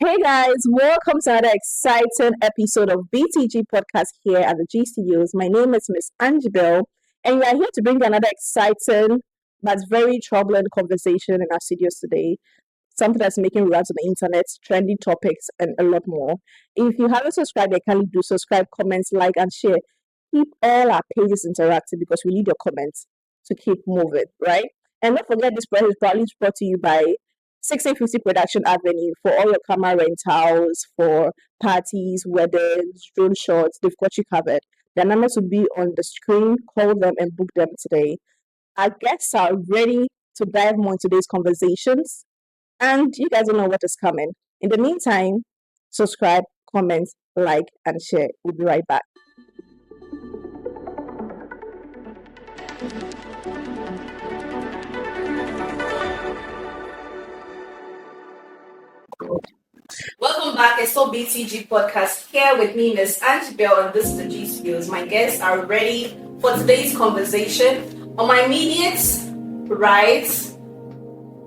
Hey guys, welcome to another exciting episode of BTG Podcast here at the G Studios. My name is Miss Angibel, and we are here to bring another exciting but very troubling conversation in our studios today. Something that's making rounds on the internet, trending topics, and a lot more. If you haven't subscribed, then kindly do subscribe, comments, like, and share. Keep all our pages interactive because we need your comments to keep moving, right? And don't forget, this project is proudly brought to you by 1650 Production Avenue for all your camera rentals, for parties, weddings, drone shots. They've got you covered. Their numbers will be on the screen. Call them and book them today. Our guests are ready to dive more into today's conversations, and you guys don't know what is coming. In the meantime, subscribe, comment, like, and share. We'll be right back. Welcome back. It's so BTG Podcast here with me, Miss Angibel, and this is the G Studios. My guests are ready for today's conversation. On my immediate right,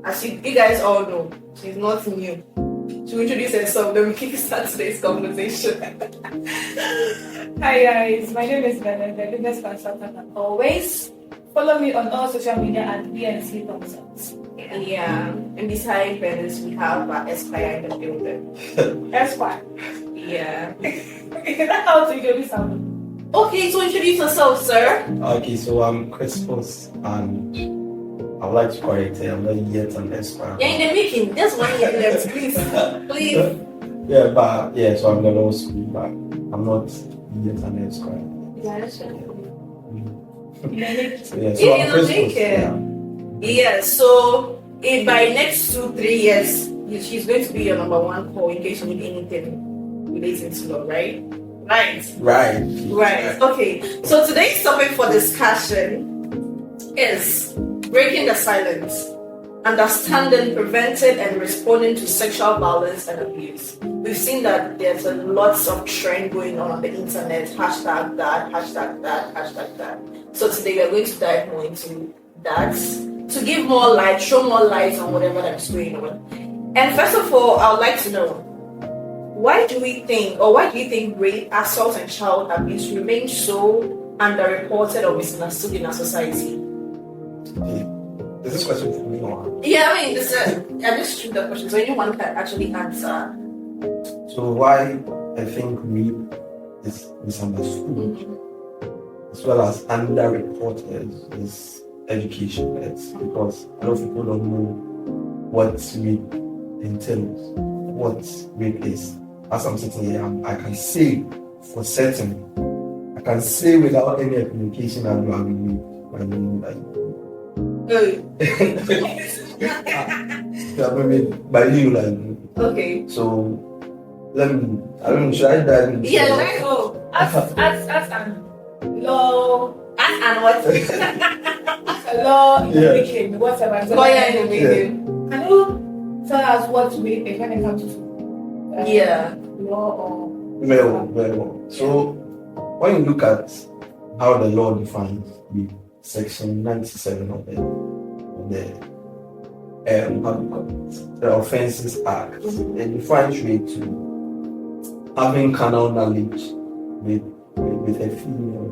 as you guys all know, she's not new. To introduce herself, then we can start today's conversation. Hi guys, my name is Bella, the business consultant as always. Follow me on all social media at BNC Consults. Yeah, and beside Venice, we have Esquire in the building. Esquire. Yeah. That's how to introduce someone. Okay, so introduce yourself, sir. Okay, so I'm Crispus and I would like to correct it. I'm not yet an Esquire. Yeah, in the making. Just 1 year left, please. Please. So I'm the law school, but I'm not yet an Esquire. Yeah, that's right. So I'm Crispus. Yeah, so by next 2-3 years, she's going to be your number one call in case you need anything relating to law, right? Right. Okay. So today's topic for discussion is breaking the silence, understanding, preventing, and responding to sexual violence and abuse. We've seen that there's a lots of trend going on the internet, hashtag that, hashtag that, hashtag that. So today we're going to dive more into that to give more light, show more light on whatever that's going on. And first of all, I would like to know, why do you think rape, assault, and child abuse remain so underreported or misunderstood in our society? Is this question for me or? Yeah, I just shoot the question so anyone can actually answer. So why I think rape is misunderstood as well as underreported is education. It's because a lot of people don't know what rape entails, what rape is. As I'm sitting here, I can say for certain, I can say without any equivocation that you are raped. I mean, by you, Okay. So should I dive into let's go. As an law. And what? A law in the making, whatever. Lawyer in the making. Can you tell us what rape is when it comes to law or very well. So when you look at how the law defines rape, section 97 of the Offences Act, it defines rape to having carnal knowledge with a female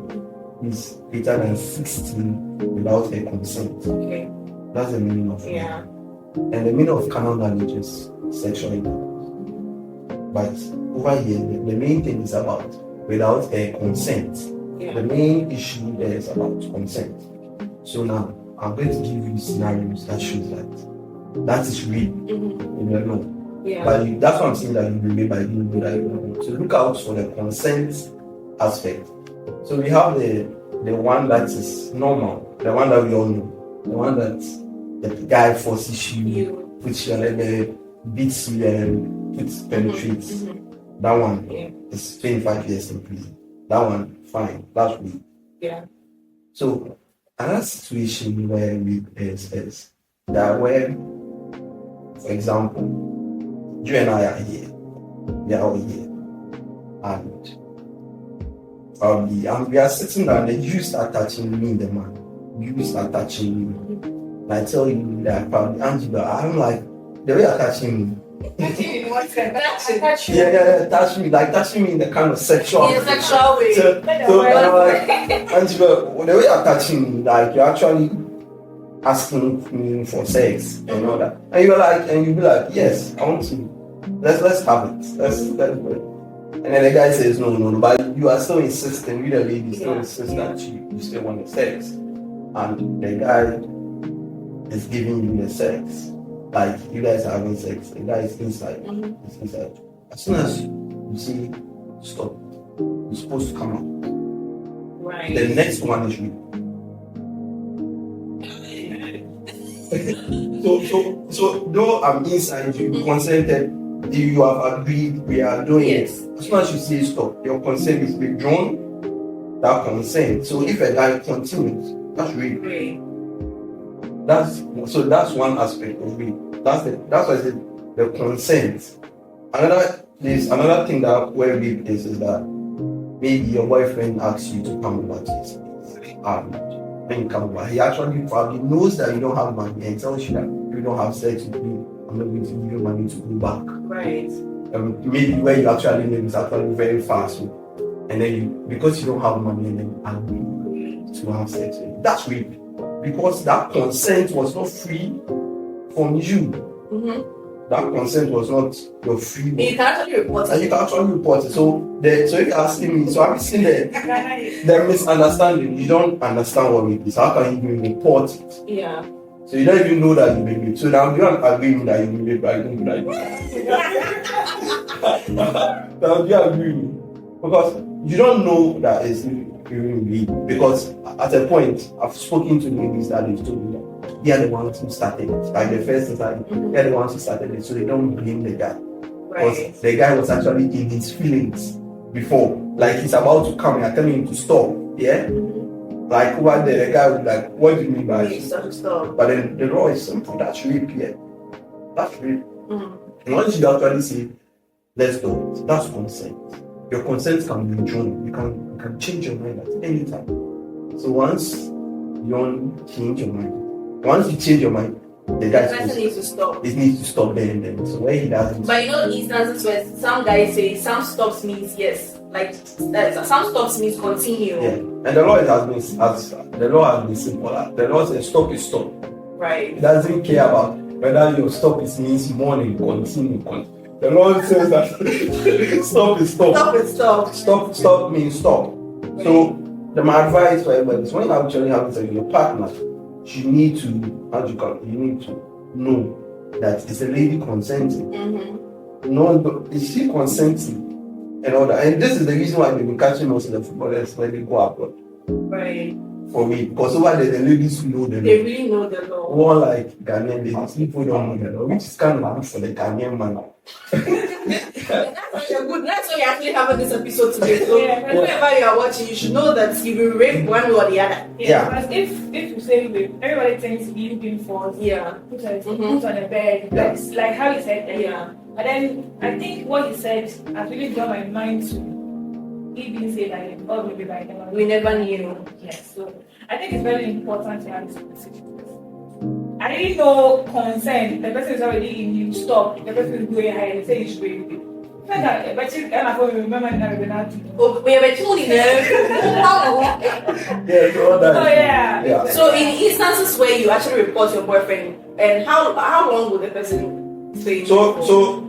who is greater than 16 without her consent. Okay. That's the meaning of rape. And the meaning of carnal knowledge is sexual intercourse. But over here, the main thing is about without a consent. The main issue there is about consent. So now, I'm going to give you scenarios that shows that is rape in the law. But that's what I'm saying, that you will be by doing that you know. So look out for the consent aspect. So we have the one that is normal, the one that we all know, the one that the guy forces you, puts you on the beats you and penetrates. That one is 25 years in prison. That one, fine, that's rape. Yeah. So another situation where rape is that where, for example, you and I are here, we are all here, and we are sitting down and you start touching me, the man. You start touching me. And I tell you that probably Angela, I'm like, the way you're touching me, Touching in what sense? Touch you. Yeah, touching me in the kind of sexual In a sexual way. So and I'm like, Angela, the way you're touching me, like you're actually asking me for sex and all that. And you'll be like, yes, I want to. Let's have it. Let's do it. And then the guy says no, but you are still insisting, you the lady still insist that you still want the sex. And the guy is giving you the sex. Like you guys are having sex, the guy is inside. He's inside. As soon as you see stop, you're supposed to come out. Right. The next one is you. So though I'm inside, you consented, you have agreed, we are doing it. As soon as you say stop, your consent is withdrawn, that consent. So if a guy continues, that's rape. That's one aspect of rape. That's why I said the consent. Another thing that where rape is that maybe your boyfriend asks you to come over to his place. When you come over, he actually probably knows that you don't have money and tells you that you don't have sex with me. I'm not going to give you money to go back. Right. Maybe where you actually live is actually very fast. And then because you don't have money and then agree to have sex with you. That's rape. Because that consent was not free from you. That consent was not your free will. You can actually report it. And you can actually report it. So if you're asking me, so have you seen the misunderstanding? You don't understand what rape is. How can you even report it? Yeah. So you don't even know that you've been raped. So now you don't agree with me that you've been raped, but I don't know that now you agree with me. Because you don't know that it's even rape. Because at a point, I've spoken to ladies that they've told me that they are the ones who started it. Like the first time, they are the ones who started it. So they don't blame the guy. Because the guy was actually in his feelings before. Like he's about to come and telling him to stop. Yeah? Like over there, the guy was like, what do you mean by stop? But then the law is simple. That's rape, yeah. That's rape. And once you actually say, let's do it, that's consent. Your consent can be withdrawn. You can change your mind at any time. So once you don't change your mind, once you change your mind, the guy needs to stop. It needs to stop there and then. So where he doesn't. But you know instances where some guys say some stops means yes. Like some stops means continue. Yeah. And the law has been simple. The law says stop is stop. Right. It doesn't care about whether your stop is means morning, continue. The law says that stop is stop. Stop is stop. Stop means stop. Right. So my advice for everybody is when you actually have sex with your partner, you need to know that it's a lady consenting. No, is she consenting? And all that. And this is the reason why they've been catching most of the footballers when they go abroad. Right. For me, because over there, the ladies who know the law. They really know the law. More like Ghanaian ladies, people don't know the law, which is kind of good for the Ghanaian man. That's why you're actually having this episode today. So whenever you are watching, you should know that you will rape one or the other. Because if you say rape, everybody thinks you being forced. Put on a bed. Like how he said earlier. But then I think what he said has really drawn my mind to he didn't say that oh maybe by never. We never knew. Yes. So I think it's very important to have this conversation. I didn't know consent. The person is already in you. Stop. The person is going higher. They say you should be. But you cannot remember that. Oh, we have tuning there. Yeah. So in instances where you actually report your boyfriend, and how long will the person stay? So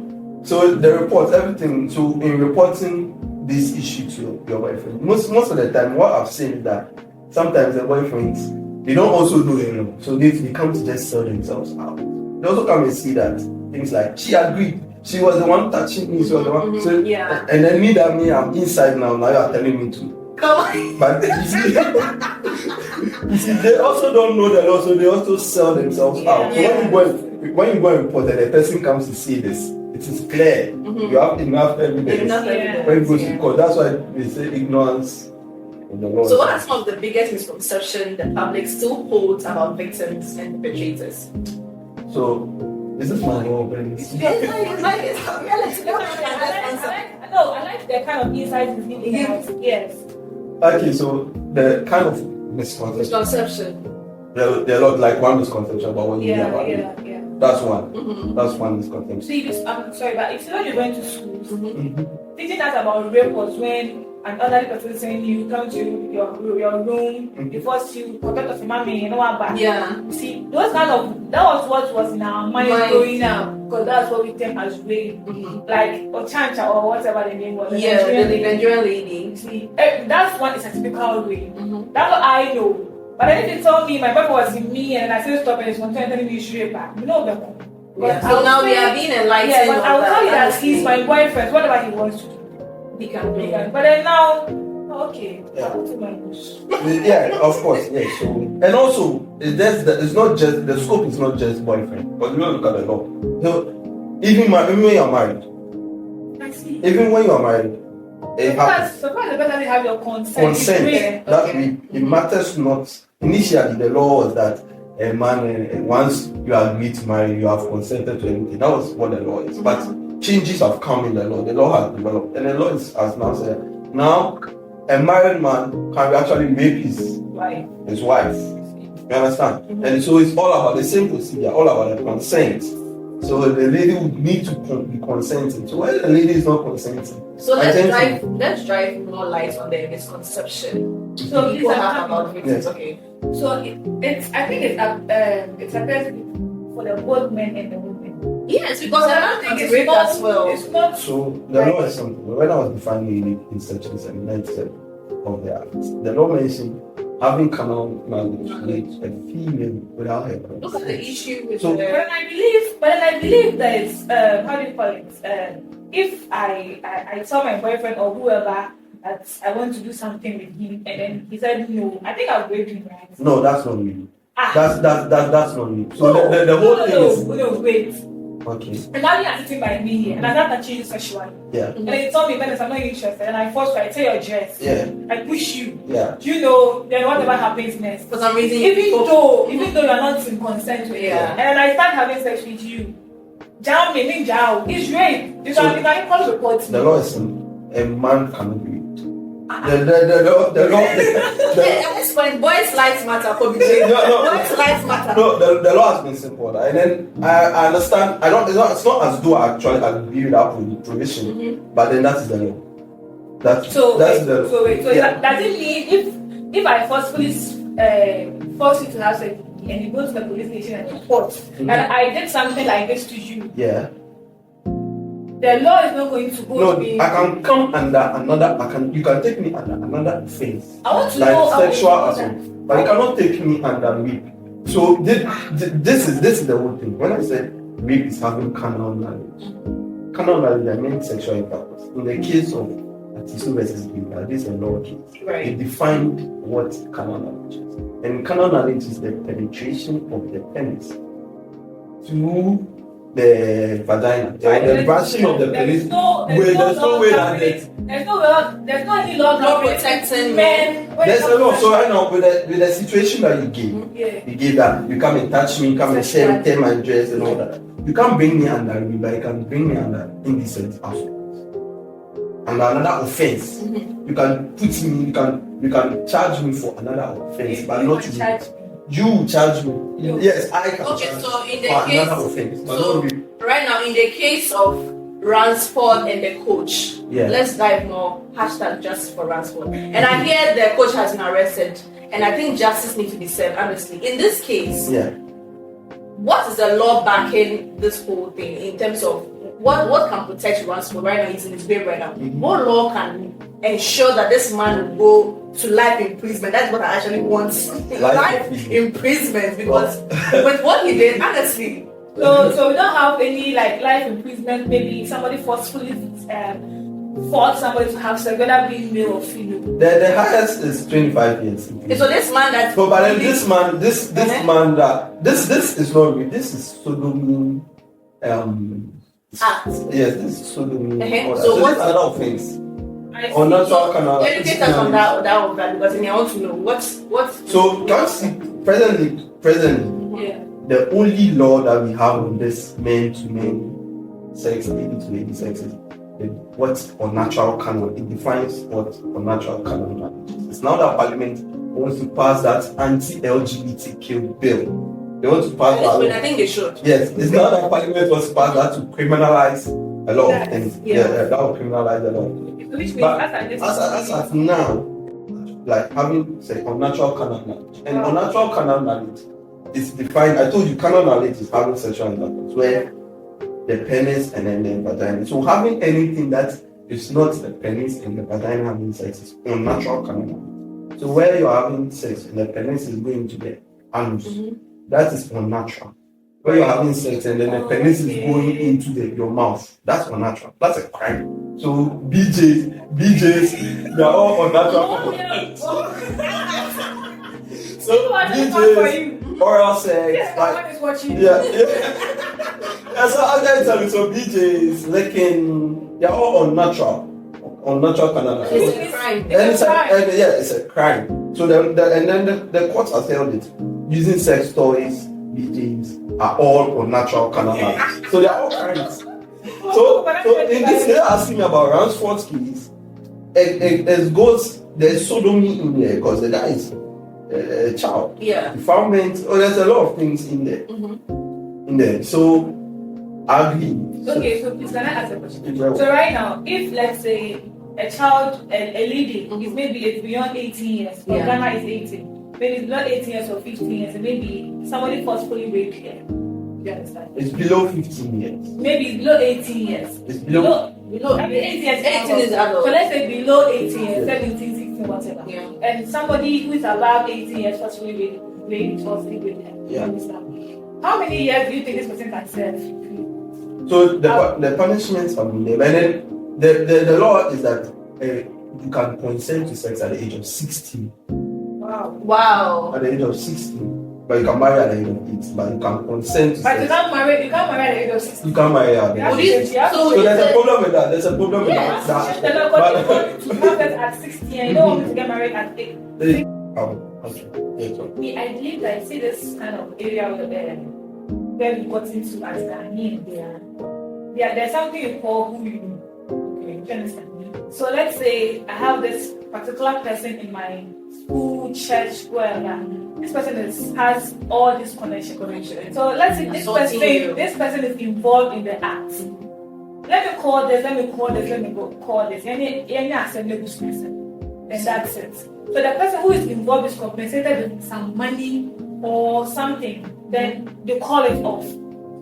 the report everything. So in reporting this issue to your boyfriend, most of the time, what I've seen is that sometimes the boyfriends they don't also know the law, so they come to just sell themselves out. They also come and see that things like she agreed. She was the one touching me, she was the one. So, and then me, I'm inside now. Now you are telling me to. Come on. But you see, they also don't know that. Also, they also sell themselves out. So when you go and report, and the person comes to see this, it is clear. You have enough evidence. When you go to court, that's why they say ignorance in the law. So, what are some of the biggest misconceptions the public still holds about victims and perpetrators? So. Is this my own? I like the kind of insights he's giving out. Yes. Okay, so the kind of misconception. There are a lot, like one misconception about what you hear about it. That's one. That's one misconception. See, I'm sorry, but if when you went to schools, Mm-hmm. teaching us about rape was when an elderly person saying you come to your room, Mm-hmm. you force you protect of mommy, you know what back. Yeah. See, those kind of that was what was in our mind growing up, because that's what we think as rape, like or chancha or whatever the name was. Yeah, the Nigerian lady. See, that's one is a typical rape. That's what I know. But then if you told me my brother was in me and I still stop and it's one time telling me you should rape back, you know better. Yeah. So now we are being enlightened. Yeah, but I will tell you that honestly. he's my boyfriend. Whatever he wants to do, He can do. but then now, okay. Yeah. To my bush. Yeah, of course. Yeah. So and also, it's not just the scope is not just boyfriend, but you look at the law. So, even when you're married, I see. even when you're married, it happens. So far, the better they have your consent. Consent. It's That okay. it matters not. Initially, the law was that a man, once you agree to marry, you have consented to anything. That was what the law is. But changes have come in the law. The law has developed, and the law has now said now a married man can actually rape his Like, wife. You understand? And so it's all about the same procedure, all about the consent. So the lady would need to be consenting. So when the lady is not consenting, So I let's drive more light on the misconception so people these have are about victims. Yes. Okay. so I think it's appears for the both men and the women. Yes, because I don't think it's rape not as well. It's not. so the law is something. When I was defining it in section 97 of the act, the law mentioned having carnal knowledge with a female without her Look consent. at the issue with So- But the. then I believe that it's how do you call it? If I tell my boyfriend or whoever that I want to do something with him and then he said no, I think I'll break him, right? No, that's not me. Ah. That's not me. So the whole thing is no, wait. okay. And now you're sitting by me here and I start touching you sexually. Yeah, And then you told me, Venice, I'm not interested. And I force you, I tear your dress. yeah, I push you. yeah. You know, then whatever happens next. For some reason, Even though you're not in consent with Yeah. and then I start having sex with you. Jam me, mean jao. It's rape. You can call report The me. law is a man cannot be raped. The law. at this point, boys' lives matter. For BJ. No. Boys' lives matter. No, the law has been simple, and then I understand. I don't. It's not as though I actually agree with that provision, but then that is the law. That's So yeah. does it mean if I forcefully force you to have sex with me and you go to the police station and report and I did something like this to you, Yeah. the law is not going to go No, to me. I can come under another. You can take me under another offense, I want to like know sexual I want to know assault, but you cannot take me under rape. So this is the whole thing. When I said rape is having carnal knowledge, I meant sexual intercourse. In the case of Atiso versus Giga, this is a law case. Right. It defined what carnal knowledge is, and carnal knowledge is the penetration of the penis through the vagina, the brushing of the penis. There's no way that there's no any law Law protecting men. there's a law. So right now, with the situation that you gave, Yeah. you gave that you come and touch me, you come and tear my dress and all that. You can't bring me under rape, but you can bring me under indecent assault. And another offense, you can put me, you can charge me for another offense, but not you. You charge me. You. Yes, I can Okay, charge so in the for case, another offense, but so not rape. right now in the case of Ransford and the coach, Yeah. let's dive more #justice for Ransford. And I hear the coach has been arrested, and I think justice needs to be served. Honestly, in this case, Yeah. what is the law backing this whole thing in terms of what can protect Ransford right now? He's in his grave right now. What law can ensure that this man will go to life imprisonment? That's what I actually want. Life imprisonment, because with what he did, honestly. So we don't have any like life imprisonment. Maybe somebody forcefully forced somebody to have sex, whether being male or female. The highest is 25 years. Okay, so this man that. So, but then this man that this is not real. This is sodomy. Act. Yes, this is sodomy. Uh-huh. So So this what- is another offense. I see. Unnatural canal. Educate us on that because I want to know what. So can you see presently Yeah. the only law that we have on this men to men sex, lady to lady sex is what's unnatural canal. It defines what unnatural canal is. It's now that Parliament wants to pass that anti-LGBTQ bill They want to pass that law. I think they should. Yes, it's not that Parliament was passed that to criminalize a lot of things. Yeah. That will criminalize a lot of things. Which means But as as of now, like having say unnatural carnal marriage, and unnatural carnal marriage is defined. I told you carnal marriage is having sexual intercourse where the penis and then the vagina. So having anything that is not the penis and the vagina having sex is unnatural carnal marriage. So where you're having sex and the penis is going to the anus, that is unnatural. Where you're having sex and then the penis is going into your mouth, that's unnatural. That's a crime. So BJs, they're all unnatural. So BJs, oral sex, so I'm going to tell you, so BJs, licking, they're all unnatural canal. It's a crime. It's a crime. So the courts have held it. Using sex toys, BJs are all unnatural canal. So they're all crimes. So in this they're asking me about Ransford's case. It goes, there's sodomy in there because the guy is a child. Yeah. Defilement. There's a lot of things in there. In there. So I agree. Okay, so please can I ask a question? So right now, if let's say a child, a lady is maybe it's beyond 18 years, but Ghana is 18, maybe it's not 18 years or 15 years, and maybe somebody forcefully raped her. You understand? It's below 15 years. Maybe it's below 18 years. It's below. I mean, 18 years. 18 is adult. So let's say below 18 years, 17, 16, whatever. Yeah. And somebody who is above 18 years forcefully raped or sleep with her. Yeah. You understand? How many years do you think this person can serve? So the punishments are in there. And then the law is that you can consent to sex at the age of 16. Wow. At the age of 16. But you can marry at the age of 8. But you can consent to But sex. you can't marry at the age of 16. You can't marry at the age of 16. So there's a problem with that. There's a problem with that. The law got to have it at 16 and you don't want me to get married at 8. Me, I believe that I see this kind of area where we got into as Ghanaian. There's something you call who you know. Okay, you understand? So let's say I have this particular person in my school, church, wherever. This person has all these connections. So let's say this person is involved in the act. Let me call this. Any assembly person. And that's it. So the person who is involved is compensated with some money or something. Then they call it off.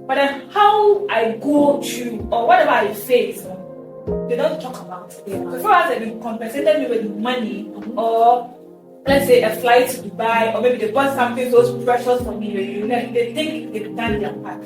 But then how I go through or whatever I face, they don't talk about it. So far as they've compensated me with money or let's say a flight to Dubai, or maybe they bought something so precious for me, they think they've done their part.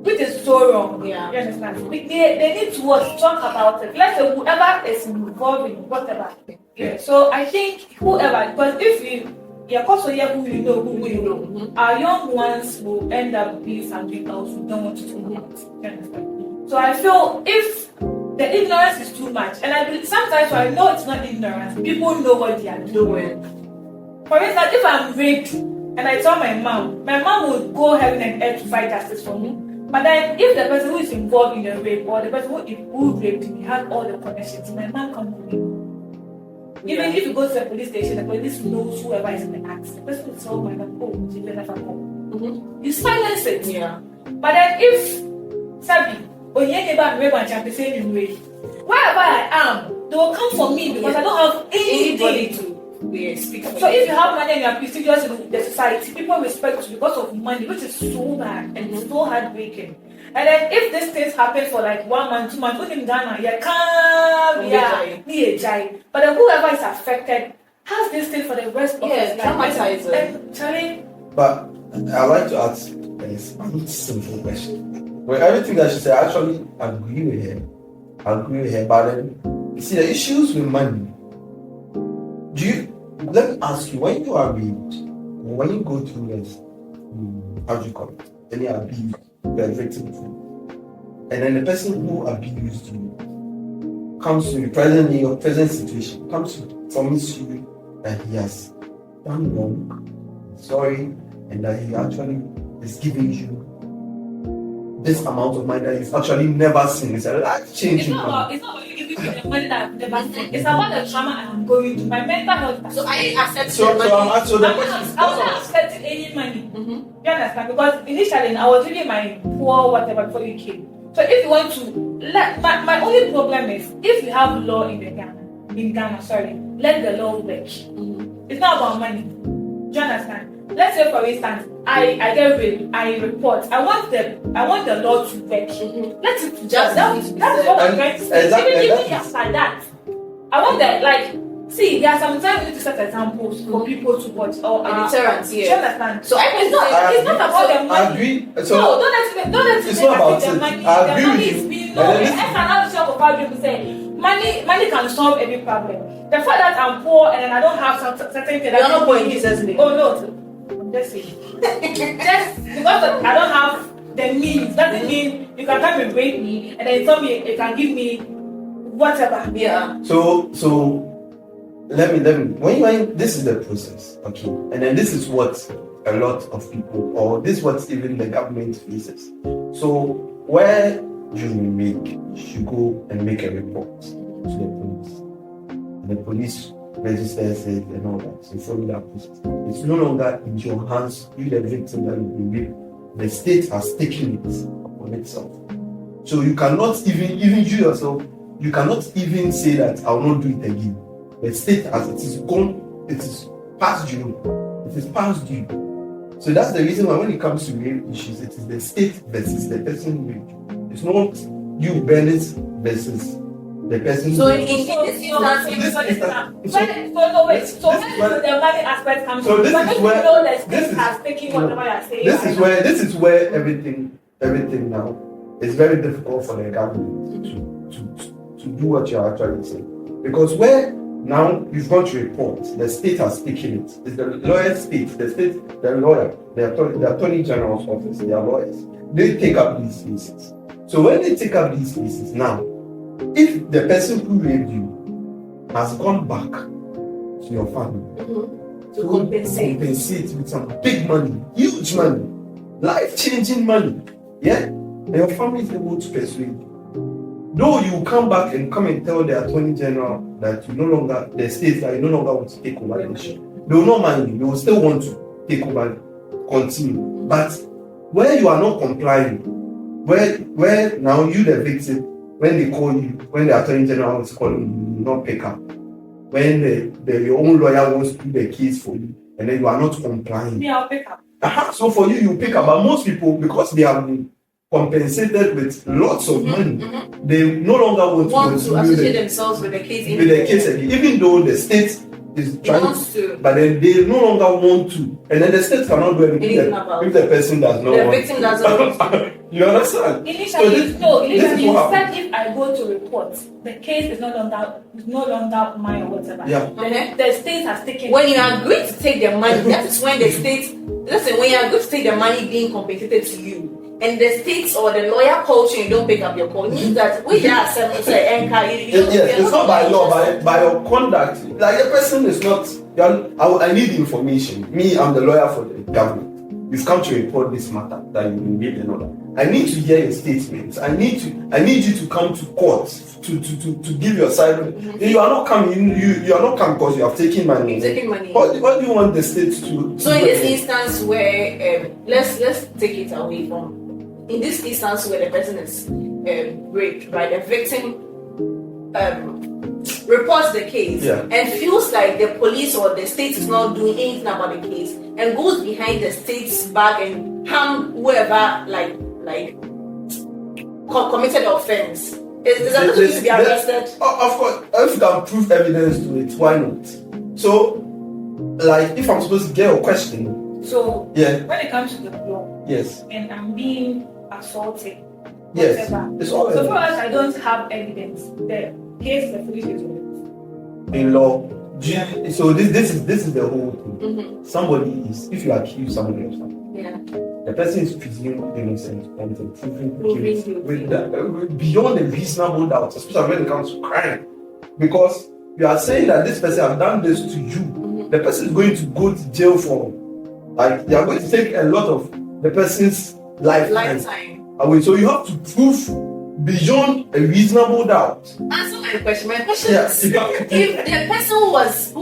Which is so wrong. Yeah. You understand? They need to talk about it. Let's say whoever is involved in whatever. Yeah. So I think whoever, because if you're also here who you know, our young ones will end up being something else we don't want to talk about. You understand? So I feel if the ignorance is too much, and I believe sometimes I know it's not ignorance, people know what they are doing. For instance, if I'm raped and I tell my mom will go heaven and earth to fight justice for me. But then if the person who is involved in the rape or the person who raped me had all the connections, my mom can't believe. Even if you go to the police station, the police knows whoever is in the act. The person will tell my mom, oh, she will never go. You silence it. Yeah. But then if Sabi, wherever I am, they will come for me because I don't have anybody to speak for. So if you have money and you are prestigious in the society, people respect you because of money, which is so bad and so heartbreaking. And then if these things happen for like 1 month, 2 months, in Ghana, but then whoever is affected has this thing for the rest of his life. But I'd like to ask a simple question. Well, everything that she said, I actually agree with her. But then, you see, the issues with money. Let me ask you, when you are raped, or when you go through this, how do you call it? Any abuse, you are victim to. And then the person who abused you comes to you, presently, your present situation, comes to promise you that he has done wrong, sorry, and that he actually is giving you this amount of money that you've actually never seen. It's a life-changing money. It's not about you giving me the money that I've never seen. It's about the trauma I am going through, my mental health. So I accept So the money. I wasn't accepting any money. You understand? Because initially I was living my poor whatever before you came. So if you want to, my only problem is if you have law in Ghana, let the law work. It's not about money. Do you understand? Let's say for instance, I get raped, I report. I want the law to work. Let it just that's what I'm trying to say. Even just like that. I want that see, there are sometimes we need to set examples for people to watch or deterrent. Do you understand? So it's not about the money. I agree. So no, don't let it's not about the it. money. I The agree money with is you. being I cannot shop of how people say money can solve every problem. The fact that I'm poor and I don't have some certain things. You're not poor in Jesus' name. Oh no. Just saying. Just because I don't have the means doesn't mean you can come and rape me and then tell me you can give me whatever. Yeah. So let me when this is the process, okay, and then this is what a lot of people, or this is what even the government faces. So where you go and make a report to the police, and the police registers it and all that. So follow that process. It's no longer in your hands. You, the victim that will be raped. The state has taken it upon itself. So you cannot even you yourself, you cannot even say that I will not do it again. The state, as it is gone, it is past due. It is past due. So that's the reason why when it comes to rape issues, it is the state versus the person who raped you. It's not you, Bennett, versus the person. So who in this the money aspect comes so this is where the state has taken whatever you're saying. This is where everything now is very difficult for the government to do what you're actually saying. Because where now you've got to report, the state has taken it. It's the lawyer state, the lawyer, the attorney general's office, they are lawyers. They take up these cases. So when they take up these cases now, if the person who raped you has gone back to your family to compensate with some big money, huge money, life-changing money, yeah, and your family is able to persuade you. Though you come back and tell the attorney general that the state that you no longer want to take over the issue, they will not mind you. They will still want to take over, continue. But where you are not complying, where now you the victim, when they call you, when the attorney general is calling you, you will not pick up. When your own lawyer wants to do the case for you, and then you are not complying. Yeah, I'll pick up. So for you pick up. But most people, because they have been compensated with lots of money, they no longer want to associate themselves with the case. Even though the state is trying to, but then they no longer want to, and then the state cannot do anything if the person does not the want. victim doesn't want. You understand? Initially, you said if I go to report, the case is no longer mine or whatever. Yeah. The state has taken. When you agree to take the money, that is when the state. Listen, when you agree to take the money being compensated to you, and the state or the lawyer calls you and don't pick up your call, means that we are accepting it's not by law, by your conduct. Like the person is not. I need information. Me, I'm the lawyer for the government. You've come to report this matter that you've been raped and all that. I need to hear your statements. I need you to come to court to give your side. You are not coming. You are not coming because you have taken money. What do you want the state to? So in this instance where let's take it away from. In this instance where the person is raped, right? The victim reports the case and feels like the police or the state is not doing anything about the case and goes behind the state's back and harm whoever committed the offense. Is that person to be arrested? Of course, if you can prove evidence to it, why not? So, like, if I'm supposed to get a question. So, when it comes to the law, yes, and I'm being assaulted, yes, whatever. It's all so far as I don't have evidence, the case is a police case. In law, so this is the whole thing. Somebody is, if you accuse somebody of something, the person is presumed innocent until proven guilty beyond a reasonable doubt, especially when it comes to crime. Because you are saying that this person has done this to you, the person is going to go to jail for, like, they are going to take a lot of the person's lifetime. away. So you have to prove beyond a reasonable doubt. Answer my question. My question Yeah. is, if the person who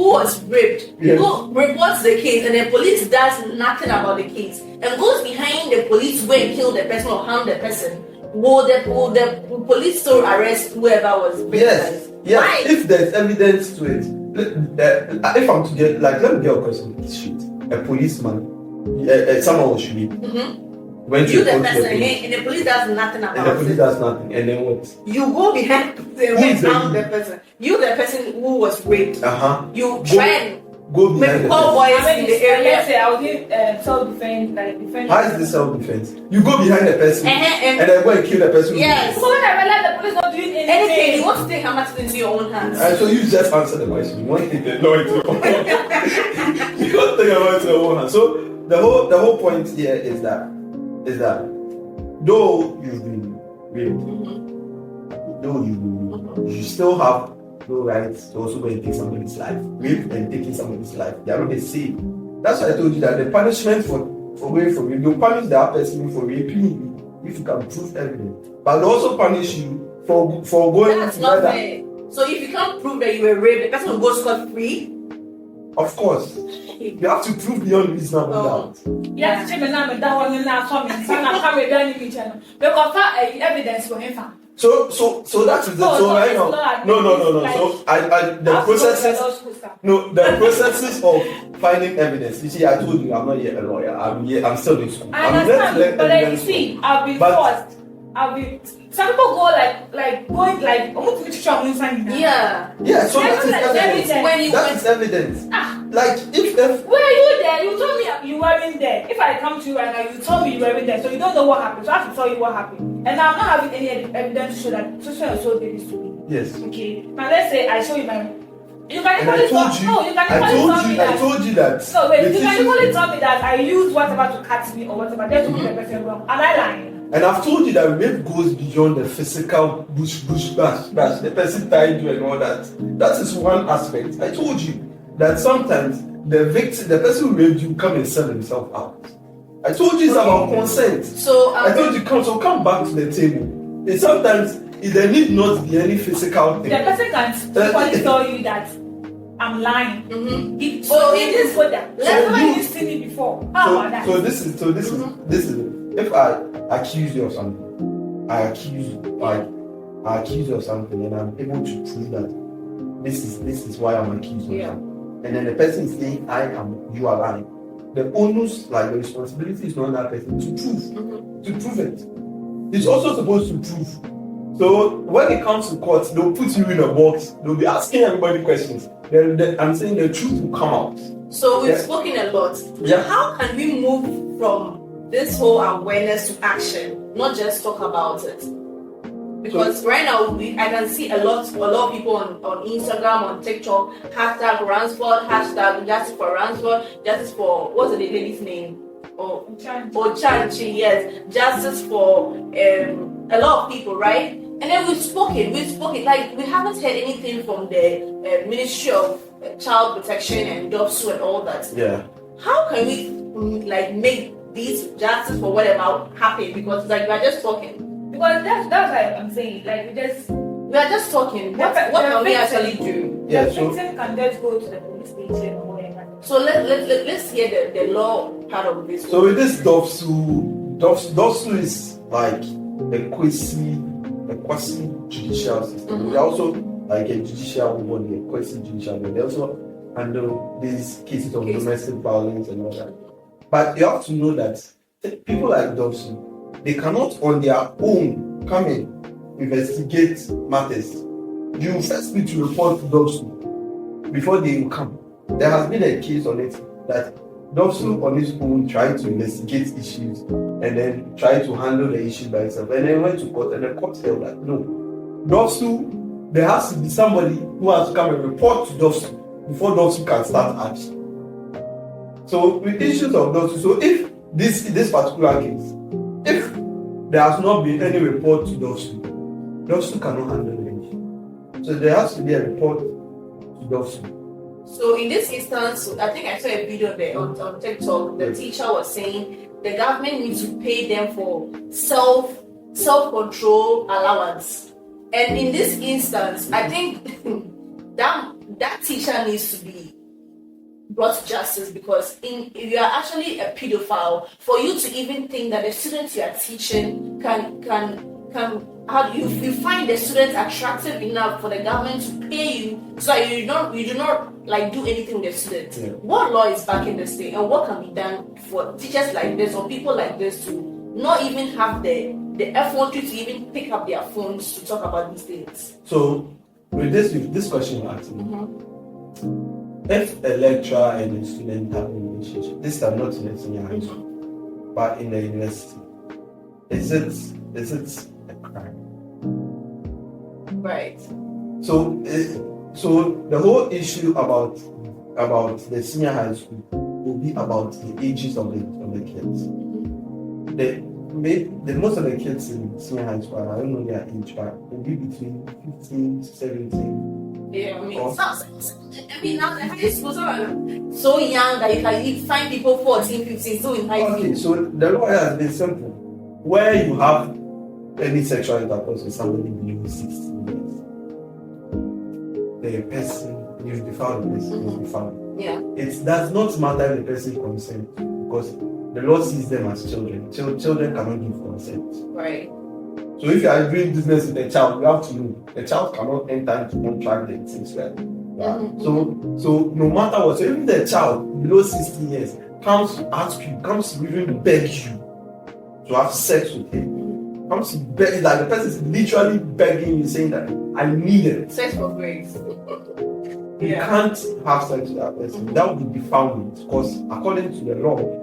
was raped, Yes. reports the case, and the police does nothing about the case, and goes behind the police to go and kill the person or harm the person, will the police still arrest whoever was raped? Yes. Yes. Why? If there's evidence to it, if I'm to get let me get a question in the street. A policeman, someone was shooting. Went to You the report to person, police, and the police does nothing and the about police it. does nothing, and then what? You go behind the Who and is the harm you? the person. You the person who was raped. Go You try and behind maybe the call person. boys in the Let's area. say I will give self-defense, like defense. How is this self-defense? You go behind the person And and then go and kill the person. yes. So when I realize the police not doing Anything you anything, want to take hammer into your own hands. So you just answer the question. You want to take the law into your own hands. You can't take the law into your own hands. So the whole point here is that though you've been raped, though you still have no rights to also go and take somebody's life. Rape and taking somebody's life, they are not the same. That's why I told you that the punishment for going from you, you punish that person for raping you if you can prove evidence, but they also punish you for going. That's not fair. So if you can't prove that you were raped, the person will go scot free. Of course, you have to prove beyond reasonable doubt. yes, she may not be that one in that family. So I can't read any channel because evidence for him. So that is it. So right now, no. So the processes of finding evidence. You see, I told you I'm not yet a lawyer. I'm still in school. I I'm yet to understand, learn but then you evidence. see, I've been forced. Some people go like going like almost to show inside. Yeah. Yeah, so that is Like evidence. evidence. That is evidence. Like if Were you there? You told me you weren't there. If I come to you and you told me you weren't there, so you don't know what happened. So I have to tell you what happened. And I'm not having any evidence to show that so and so did this to me. yes. Okay. Now let's say I show you my. You can And I equally told tell you. no. You can I equally tell told me you. I that. told you that. No, wait. the You can teachers- equally tell me that I used whatever to cut me or whatever. Just to make the person wrong. Am I lying? And I've told you that rape goes beyond the physical bash, the person tied you and all that. That is one aspect. I told you that sometimes the victim, the person who raped you, come and sell himself out. I told you it's about consent. So I told you come back to the table. Sometimes there need not be any physical The thing. person can equally tell you that I'm lying. So in this order, So never you- you seen me before. How about that? So this is if I accuse you of something, I accuse you of something, and I'm able to prove that this is why I'm accused of something, and then the person is saying you are lying. The onus, like the responsibility, is not on that person to prove it. It's also supposed to prove. So when it comes to court, they'll put you in a box. They'll be asking everybody questions. I'm saying the truth will come out. So we've spoken a lot. Yeah. How can we move from this whole awareness to action, not just talk about it? Because right now I can see a lot of people on Instagram, on TikTok, hashtag Ransford, hashtag justice for Ransford, justice for what's the lady's name? Or Chanchi, yes, justice for a lot of people, right? And then we've spoken, like we haven't heard anything from the Ministry of Child Protection and DOPSU and all that. Yeah. How can we like make these justice for whatever happen? Because like we are just talking. Because that's what I'm saying. Like We are just talking. What can we actually do? Yeah, the so- victim can just go to the police station or whatever. So let's hear the law part of this. So with this DOPSU is like a quasi judicial system. We also like a judicial body, a quasi judicial body. They also handle these cases of domestic violence and all that. But you have to know that people like DOPSU, they cannot on their own come and investigate matters. You first need to report to DOPSU before they will come. There has been a case on it that DOPSU on its own tried to investigate issues and then tried to handle the issue by itself, and then went to court, and the court held that no, DOPSU, there has to be somebody who has to come and report to DOPSU before DOPSU can start action. So with issues of DOPSU, so if this particular case, if there has not been any report to DOPSU cannot handle the issue. So there has to be a report to DOPSU. So in this instance, I think I saw a video there on TikTok. The teacher was saying the government needs to pay them for self self-control allowance. And in this instance, I think that teacher needs to be brought to justice, because if you are actually a pedophile, for you to even think that the students you are teaching can how do you find the students attractive enough for the government to pay you so that you do not like do anything with the students? Yeah. What law is backing this thing, and what can be done for teachers like this or people like this to not even have the effort to even pick up their phones to talk about these things? So with this question you're asking, if a lecturer and a student have a relationship, this is not in a senior high school, but in the university, is it a crime? Right. So the whole issue about the senior high school will be about the ages of the kids. The most of the kids in senior high school, I don't know their age, but will be between 15 to 17. Yeah, I mean, now the high schools are so young that you can find people 14, 15 still in high school. Okay, so the law has been simple. Where you have any sexual intercourse with somebody below 16 years, the person, you'll be found, you'll be found. Yeah. It does not matter if the person consents, because the law sees them as children. Children cannot give consent. Right. So if you are doing business with a child, you have to know the child cannot enter into contract and things like that. Yeah. So no matter what, so even the child below 16 years comes to ask you, comes to even beg you to have sex with him, comes to beg, like the person is literally begging you, saying that I need it. Sex for grace. You can't have sex with that person. That would be found, because according to the law,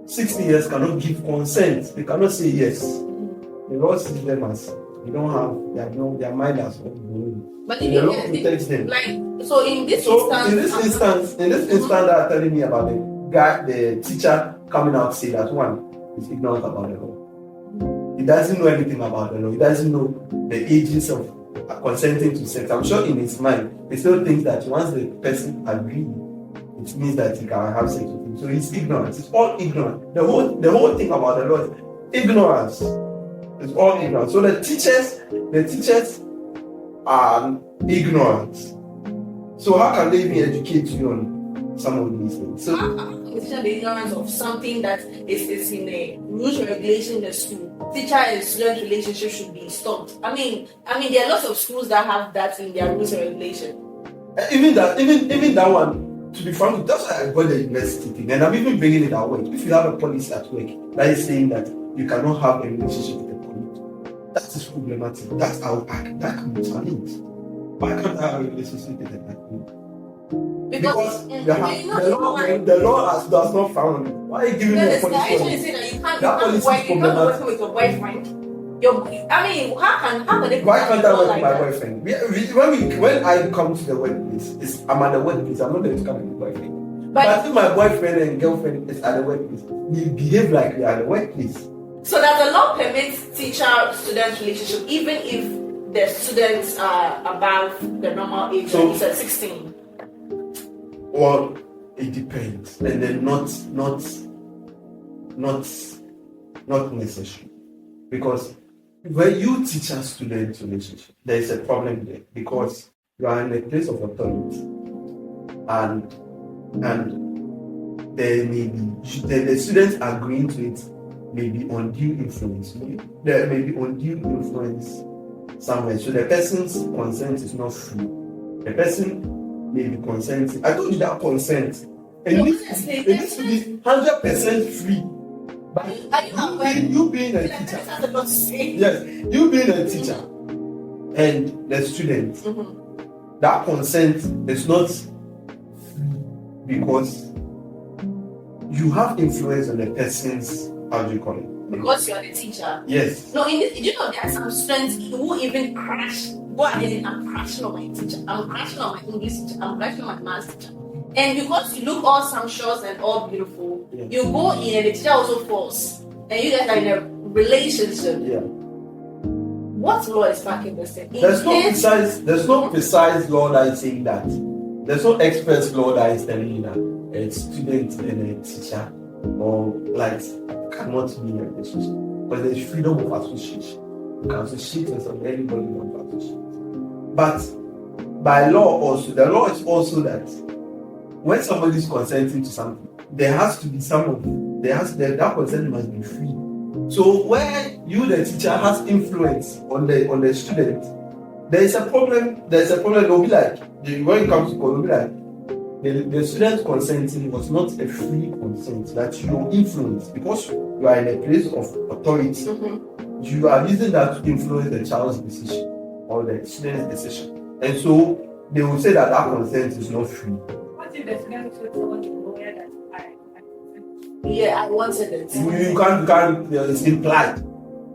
16 years cannot give consent. They cannot say yes. The law sees them as they don't have their mind has not grown. But the law protects them. Like so in this instance that are telling me about the teacher coming out to say that one is ignorant about the law. He doesn't know anything about the law. He doesn't know the ages of consenting to sex. I'm sure in his mind he still thinks that once the person agrees, it means that he can have sex with him. So he's ignorant. It's all ignorant. The whole thing about the law is ignorance. It's all ignorant. So the teachers are ignorant. So how can they even educate you on some of these things? So how can the teacher be ignorant of something that is in the rules and regulation in the school? Teacher and student relationship should be stopped. I mean there are lots of schools that have that in their rules and regulation. Even that one, to be frank, that's why I got the university thing, and I'm even bringing it at work. If you have a policy at work that is saying that you cannot have a relationship with a colleague, that is problematic. That's how that can be challenged. Why can't I have a relationship with a colleague? Because the law does not found. Why are you giving me a policy? You can't work with your boyfriend. How can they? Why can't I work with my boyfriend? When I come to the workplace, I'm at the workplace. I'm not going to come with my boyfriend. But if my boyfriend and girlfriend is at the workplace, we behave like we are at the workplace. So that the law permits teacher-student relationship even if the students are above the normal age, so it's at 16. Well, it depends, and then not necessary, because when you teach a student relationship, there is a problem there, because you are in a place of authority, and there may be the students agreeing to it may be undue influence. There may be undue influence somewhere, so the person's consent is not free. The person may be consenting. I told you that consent. It needs to be 100% free. But you being a teacher, yes, you being a teacher and the student, that consent is not free, because you have influence on the person's, how do you call it? Because you are the teacher. Yes. No, there are some students who even go ahead and I'm crashing on my teacher, I'm crashing on my English teacher, I'm crashing on my maths teacher. And because you look all sumptuous and all beautiful, you go in and the teacher also falls. And you guys are in a relationship. Yeah. What law is backing this thing? There's no precise law that is saying that. There's no expert law that is telling you that a student and a teacher or like cannot be in a relationship. because there's freedom of association. You can associate yourself with anybody you want to associate. But by law also, the law is also that when somebody is consenting to something, there has to be that consent must be free. So when you, the teacher, has influence on the student, there is a problem. There's a problem. They'll be like, when it comes to court, they'll be like, the student consenting was not a free consent. That you influence because you are in a place of authority. Mm-hmm. You are using that to influence the child's decision or the student's decision, and so they will say that consent is not free. What if the student told someone to go here that I wanted it. You can't. It's implied.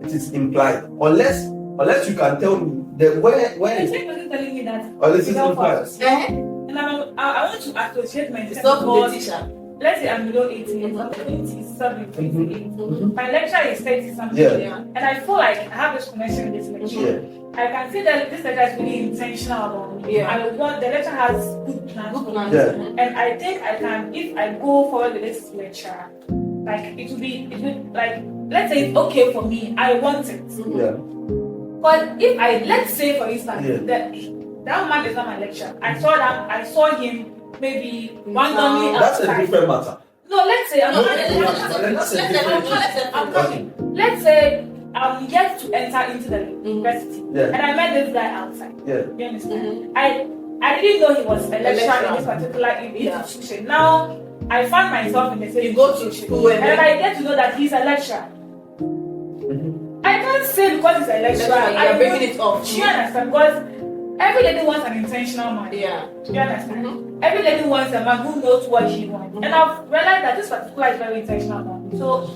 It is implied. Unless you can tell me that where. The same person telling me that. Unless it's implied. And I want to associate myself with the teacher. Let's say I'm below 18, I'm 27, 28. Mm-hmm. My lecturer is 30 something. Yeah. And I feel like I have this connection with this lecturer. Yeah. I can see that this lecturer is really intentional about me. Yeah. The lecturer has good plans. Yeah. And I think I can, if I go forward with this lecturer, like it will be like, let's say it's okay for me, I want it. Yeah. But if let's say for instance, that man is not my lecturer. I saw him maybe randomly That's outside. a different matter. No, let's say let's say I'm yet to enter into the university, and I met this guy outside. Yeah. You understand? I didn't know he was a lecturer in this particular institution. Now I find myself in the same. You go to school and I get to know that he's a lecturer. I can't say because he's a lecturer. You're bringing it up. Do you understand? Because every lady wants an intentional man. Yeah. Do you understand? Every lady wants a man who knows what she wants. And I've realized that this particular is very intentional man. So,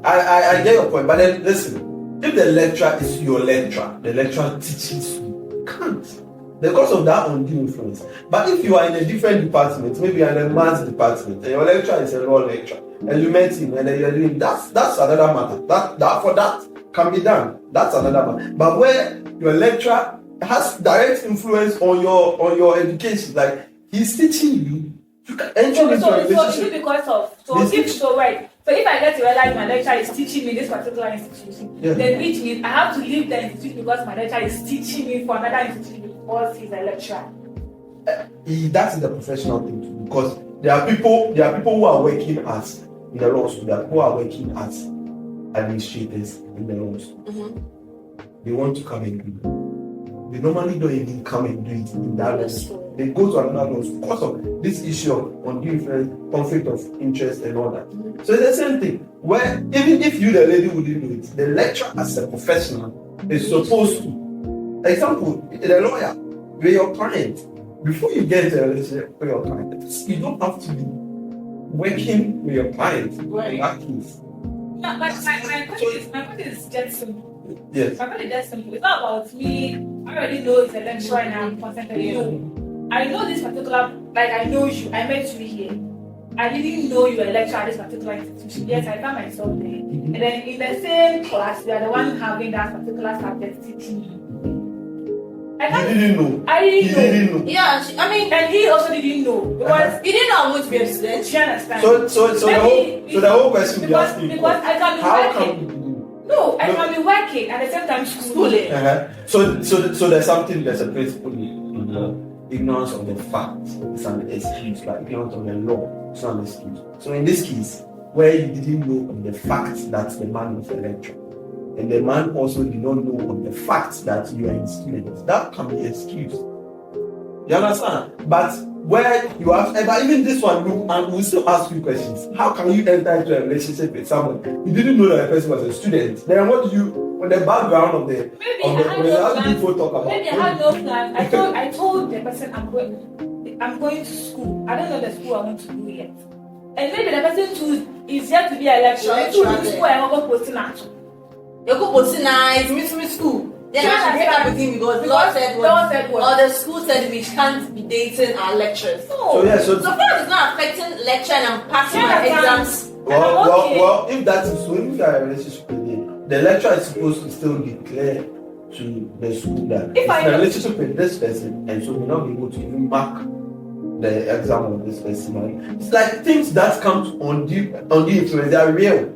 I get your point, but then listen, if the lecturer is your lecturer, the lecturer teaches you can't. Because of that undue influence. But if you are in a different department, maybe you're in a maths department, and your lecturer is a law lecturer, and you met him, and then you're doing that's another matter. That can be done. That's another matter. But where your lecturer has direct influence on your education, like he's teaching you, you can enter into a relationship. So if I get to realize my lecturer is teaching me this particular institution, then which means I have to leave the institution because my lecturer is teaching me for another institution because he's a lecturer. That's the professional thing to do, because there are people who are working as in the law school, there are people who are working as administrators in the law school. They want to come and do it. They normally don't even come and do it in that law school. They go to another law school because of this issue of undue influence, conflict of interest and all that. So it's the same thing, where even if you, the lady, wouldn't do it, the lecturer as a professional is supposed to. Example, the lawyer, you're your client. Before you get into a relationship with your client, you don't have to be working with your client in that case. No, but my question is just simple. Yes. My question is just simple. It's not about me. I already know it's a lecturer and I'm concentrating. No. I know this particular, like I know you, I met you here. I didn't know you were a lecturer at this particular institution. Yes, I found myself there. And then in the same class, we are the one having that particular subject teaching me. You didn't know. I didn't know. Yeah, and he also didn't know because he didn't know I'm going to be a student. You understand? So the whole question you're asking, because I can be working. I can be working at the same time schooling. So there's a principle in law. Ignorance of the fact is an excuse, like ignorance of the law is not an excuse. So in this case, where you didn't know of the fact that the man was a lecturer, and the man also did not know of the fact that you are a student, that can be excused. You understand? But where you have, but even this one, we'll still ask you questions. How can you enter into a relationship with someone you didn't know that the person was a student? Then what do you? On the background of the people talk about. Maybe I had no plan. I told the person I'm going to school. I don't know the school I want to do yet. And maybe the person too is yet to be a lecturer. To school I want to post out. You go post nice, miss school. Then I should break up with him because law said what? Or the school said we can't be dating our lecturers. No. So far it's not affecting lecture and I'm passing my exams. Well, if that is so, if you are in a relationship with him, the lecturer is supposed to still declare to the school that if I'm in a relationship with this person, and so we're not able to even mark the exam of this person. It's like things that come on the influence, they are real.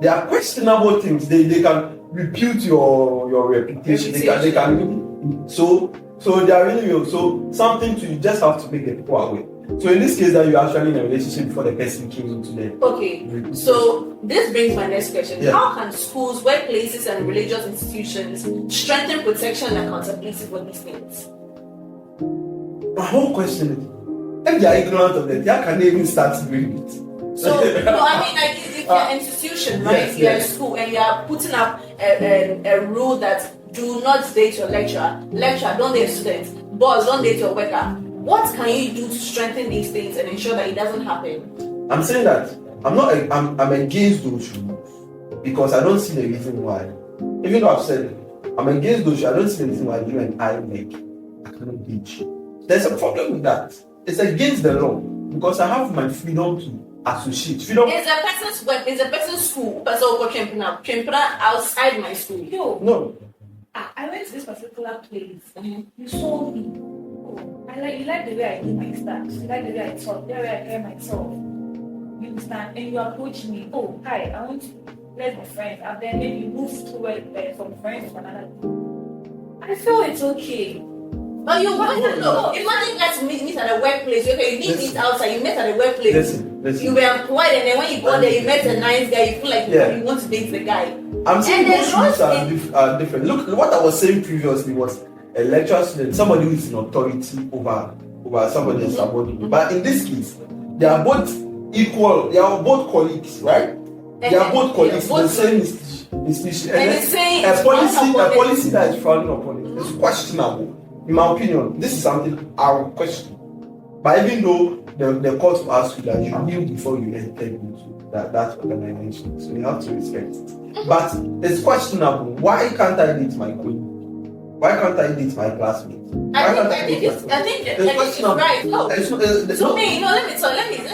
There are questionable things. They can repute your reputation. They can so they are really real. So something to you just have to make the people aware. So in this case, that you're actually in a relationship before the person came into the Okay. So this brings my next question. Yeah. How can schools, workplaces, and religious institutions strengthen protection and accountability for these things? My whole question is, if they are ignorant of that, how can they even start doing it? So, no, I mean, like, if you're an institution, right? Yes, you're yes. in school and you are putting up a rule that do not date your lecturer, don't date students, boss, don't date your worker. What can you do to strengthen these things and ensure that it doesn't happen? I'm saying that I'm against those rules because I don't see the reason why. Even though I've said it, I'm against those rules. I don't see the reason why you and I cannot teach. There's a problem with that. It's against the law because I have my freedom to associate. Freedom. It's a person's work. It's a person's school. Person will go champion outside my school. Yo, No. I went to this particular place. You saw me. Oh, you like the way I do my stuff. You like the way I talk. The way I carry myself. You understand? And you approach me. Oh, hi. I want to let's be friends. And then maybe you move toward from friends to another. I feel it's okay. But you want to know. Imagine guys meet at a workplace. Okay, you meet outside. You met at a workplace. Listen. You were employed, and then when you go there, you met a nice guy. You feel like you want to date the guy. I'm saying And those rules are different. Look, what I was saying previously was a lecturer student, somebody who is in authority over somebody else subordinate. But in this case, they are both equal. They are both colleagues, right? They are both colleagues in the same institution. And it's saying a policy that is frowning upon it is questionable. In my opinion, this is something I will question. But even though the court will ask you that you knew before you entered into that organization, so you have to respect it. But it's questionable. Why can't I date my queen? Why can't I date my classmate? I think it's right. No. To me, let me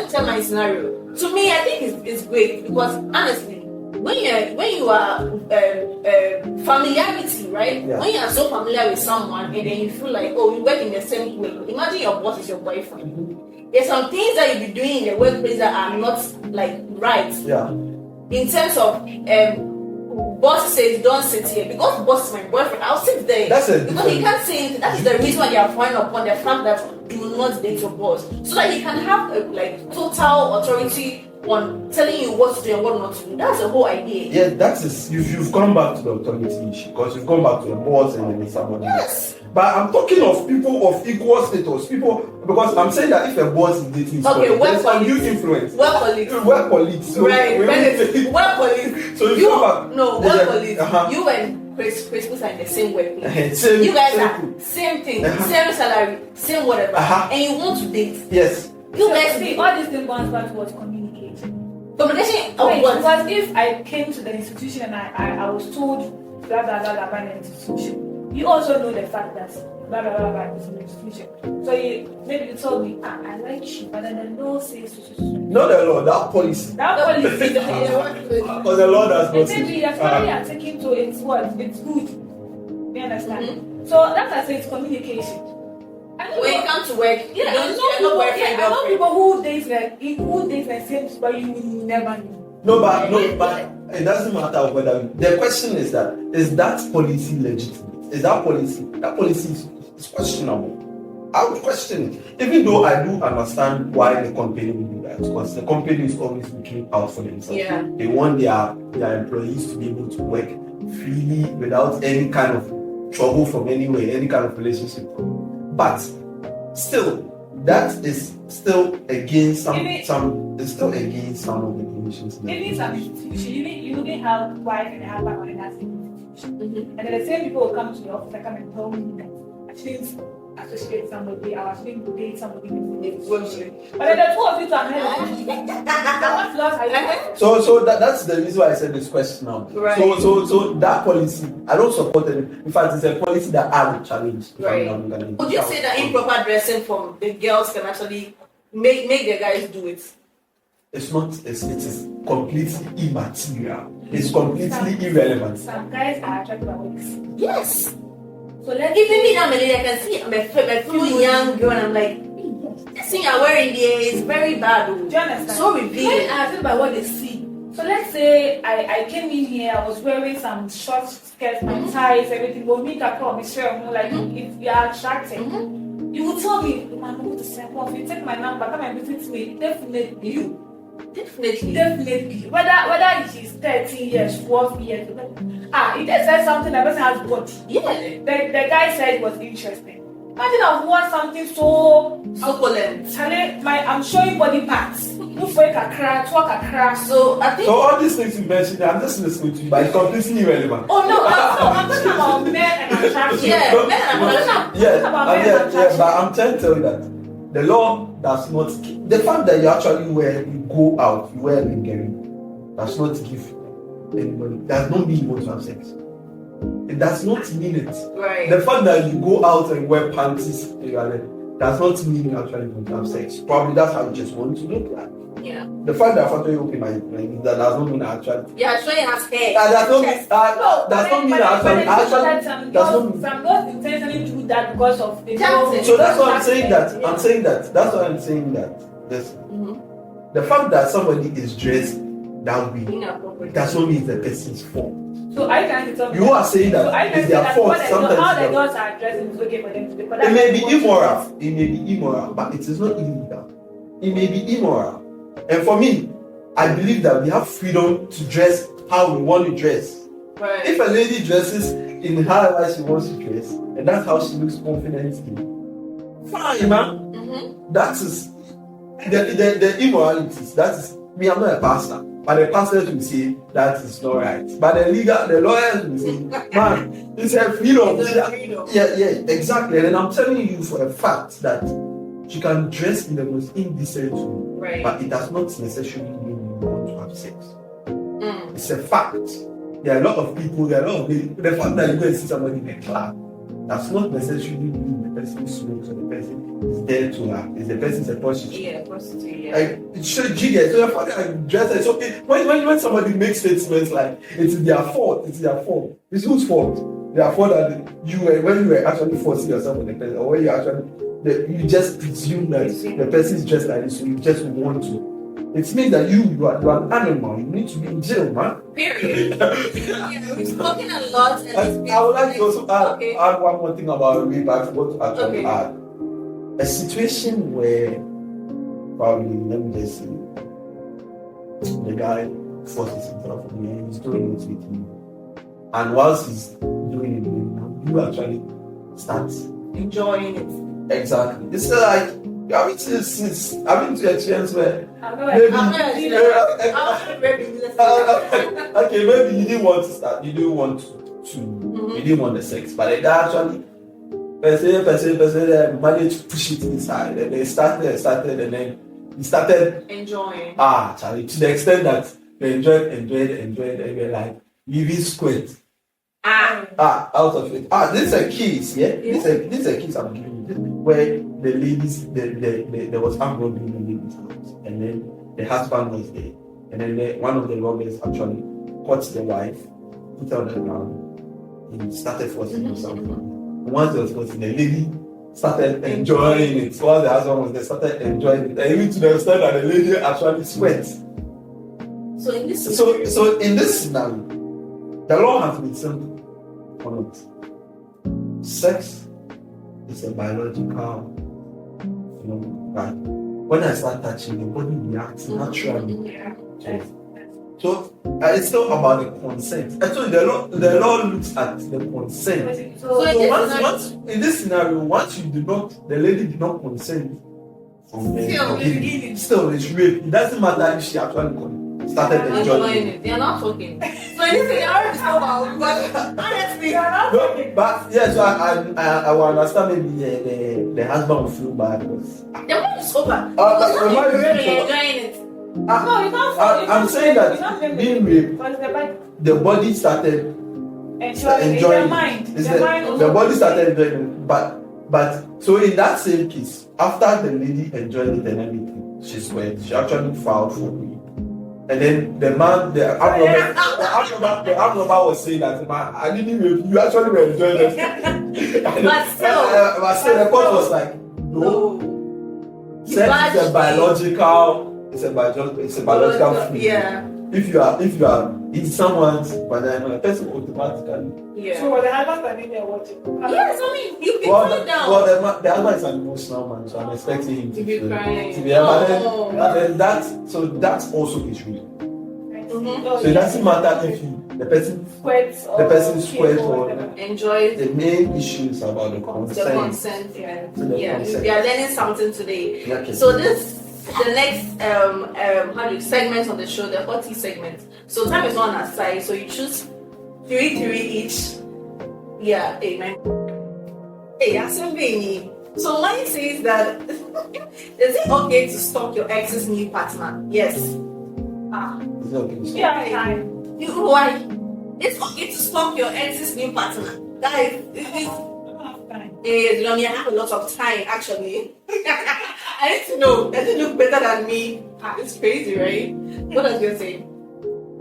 tell my scenario. To me, I think it's great because honestly, when you are familiarity, right? Yeah. When you are so familiar with someone and then you feel like, oh, you work in the same way. Imagine your boss is your boyfriend. Mm-hmm. There's some things that you be doing in the workplace that are not like right. Yeah. In terms of boss says don't sit here because boss is my boyfriend. I'll sit there. Because he can't say anything. That's the reason why they are frowned upon the fact that do not date your boss, so that he can have total authority on telling you what to do and what not to do. That's the whole idea. Yeah, that is you've gone back to the authority issue because you've gone back to the boss and then somebody. Yes. But I'm talking of people of equal status, because I'm saying that if a boss is dating somebody, there's undue influence. Work colleagues. Work colleagues. So right. Work colleagues. So you come back. No, work colleagues. You and Chris are in the same workplace. You guys are same thing, same salary, same whatever, and you want to date. Yes. You guys see, all these things bounce back towards communication. Communication of what? Because if I came to the institution and I was told blah blah blah blah by the institution, you also know the fact that blah blah blah blah is an institution. So maybe you told me, I like you, but then the law says not the law, that policy. That policy because the law does not say. Maybe the family are taking to it's what? It's good. You understand? So that's why I say it's communication. When you come to work, I know people who date like same but you will never know. No, but it doesn't matter whether the question is that policy legitimate? Is that policy is questionable? I would question it. Even though I do understand why the company will do that, because the company is always looking out for themselves. Yeah. They want their employees to be able to work freely without any kind of trouble from anywhere, any kind of relationship. But still, that is still against some of the conditions. Even some institution, you may have wife and have partner in that same institution. And then the same people will come to the office and come and tell me that I shouldn't associate somebody, or I shouldn't date somebody in the institution. But then the two of you are married. So that's the reason why I said this question now. Right. So that policy, I don't support it. In fact, it's a policy that I would challenge. Right. Would you say that improper dressing from the girls can actually make the guys do it? It's not. It is completely immaterial. It's completely irrelevant. Some guys are attracted by wigs. Yes. So let's even me, I'm a lady. I can see I'm a full young girl, and I'm like, this thing you're wearing there is very bad. Do you understand? So revealing. Men are attracted by what they see. So let's say I came in here, I was wearing some short skirts, my ties, everything. But me, I promise, like if you are attracted, you will tell me, I'm going to say, well, if you take my number, come and visit me. Definitely you. Definitely. Whether she's 13 years, 12 years. He just said something that person has body. Yeah. The guy said it was interesting. Imagine I've worn something so succulent. I'm showing body parts. Look for a crack, talk a crack. So I think. So all these things you mentioned, I'm just listening to you, but it's completely irrelevant. Oh no, I'm talking about men and attraction. Yeah, men and attraction. But I'm trying to tell you that the law does not. The fact that you actually you go out, you wear lingering, does not give anybody. Does not mean you want to have sex. It does not mean it. Right. The fact that you go out and wear panties does not mean you actually want to have sex. Probably that's how you just want to look like. Yeah. The fact that I you open my that does not mean I actually. Yeah, showing has hair. That does not mean actually. Some girls intentionally do that because of the. So that's what I'm saying. I'm saying that. That's what I'm saying that. This. The fact that somebody is dressed that way does not mean the person's fault. So I can tell you are saying that it's their fault. Sometimes how the girls are dressing is okay for them to be. It may be immoral. It may be immoral, but it is not illegal. It may be immoral. And for me, I believe that we have freedom to dress how we want to dress. Right. If a lady dresses in however she wants to dress, and that's how she looks confident in, fine, man. That is the immoralities. That is me. I'm not a pastor, but the pastors will say that is not right. But the lawyers will say, man, it's a freedom. Yeah, exactly. And I'm telling you for a fact that you can dress in the most indecent way, but it does not necessarily mean you want to have sex. It's a fact. There are a lot of people, the fact that you go and see somebody in a club, does not necessarily mean the person smokes or the person is there to her. It's the person's a prostitute. Yeah, prostitute, yeah. It should jigger. So the fact that I dress, it's okay. When somebody makes statements like it's their fault, it's whose fault? Their fault that when you were actually forcing yourself on the person, or when you actually you just presume that the person is just like this, so you just want to. It means that you are an animal. You need to be in jail, man. Period. We've spoken a lot. I would like to also add one more thing about rape. I forgot to actually add. A situation where probably, let me just say, the guy forces himself on me and he's doing it with me. And whilst he's doing it, you actually start enjoying it. Exactly. It's like I've been to experience where maybe you didn't want to start, you didn't want to you didn't want the sex, but the guy actually person managed to push it inside, and they started, and then he started enjoying. Charlie, to the extent that they enjoyed, and we're like, leaving squirt. Out of it. This is a case, yeah? This is a case I'm giving you, where the ladies, there was armed robbery in the lady's house, and then the husband was there, and then one of the robbers actually caught the wife, put her on the ground, and started forcing himself. And once he was forcing, the lady started enjoying it. While the husband was there, started enjoying it, and even to the extent that the lady actually sweat. So in this scenario, the law has been simple. Sex is a biological right? When I start touching, the body reacts naturally. So it's still about the consent. Actually, the law looks at the consent. So once in this scenario, once the lady did not consent from the beginning, still it's rape. It doesn't matter if she actually started enjoying it. They are not talking. So in this scenario, it's not about. But honestly, they are not talking. But yeah, so I will understand maybe the husband will feel bad because the man is sober. Because really enjoying it. No, you can't. I'm saying that being raped, the body started enjoying it. The body started enjoying it. But so in that same case, after the lady enjoyed it and everything, she actually filed for rape. And then the armed robber was saying that, man, I didn't rape you, actually were enjoying it. But still, the court was like, no. Sex is a biological. It's a biological thing. Yeah. if you are in someone's vagina, the person automatically. Yeah. So the husband can be there watching. Yes, I mean, you can Well, put it down. the husband is an emotional man, so I'm expecting him To be crying. to be, but then that's also his real. Mhm. So it doesn't matter if the person Squirts or squirts or Enjoy the main issue is about the the consent. consent. Yeah. So the Yeah. consent. We are learning something today. Yeah, okay. So the next segment on the show, the hot tea segment. So time is on our side, so you choose three each. Yeah, amen. Hey, Asambe. So mine says that is it okay to stalk your ex's new partner? Yes. It's okay. So Yeah. You know why? It's okay to stalk your ex's new partner. Guys, it's you know, I have a lot of time actually. I need to know. Does it look better than me? It's crazy, right? What does you say?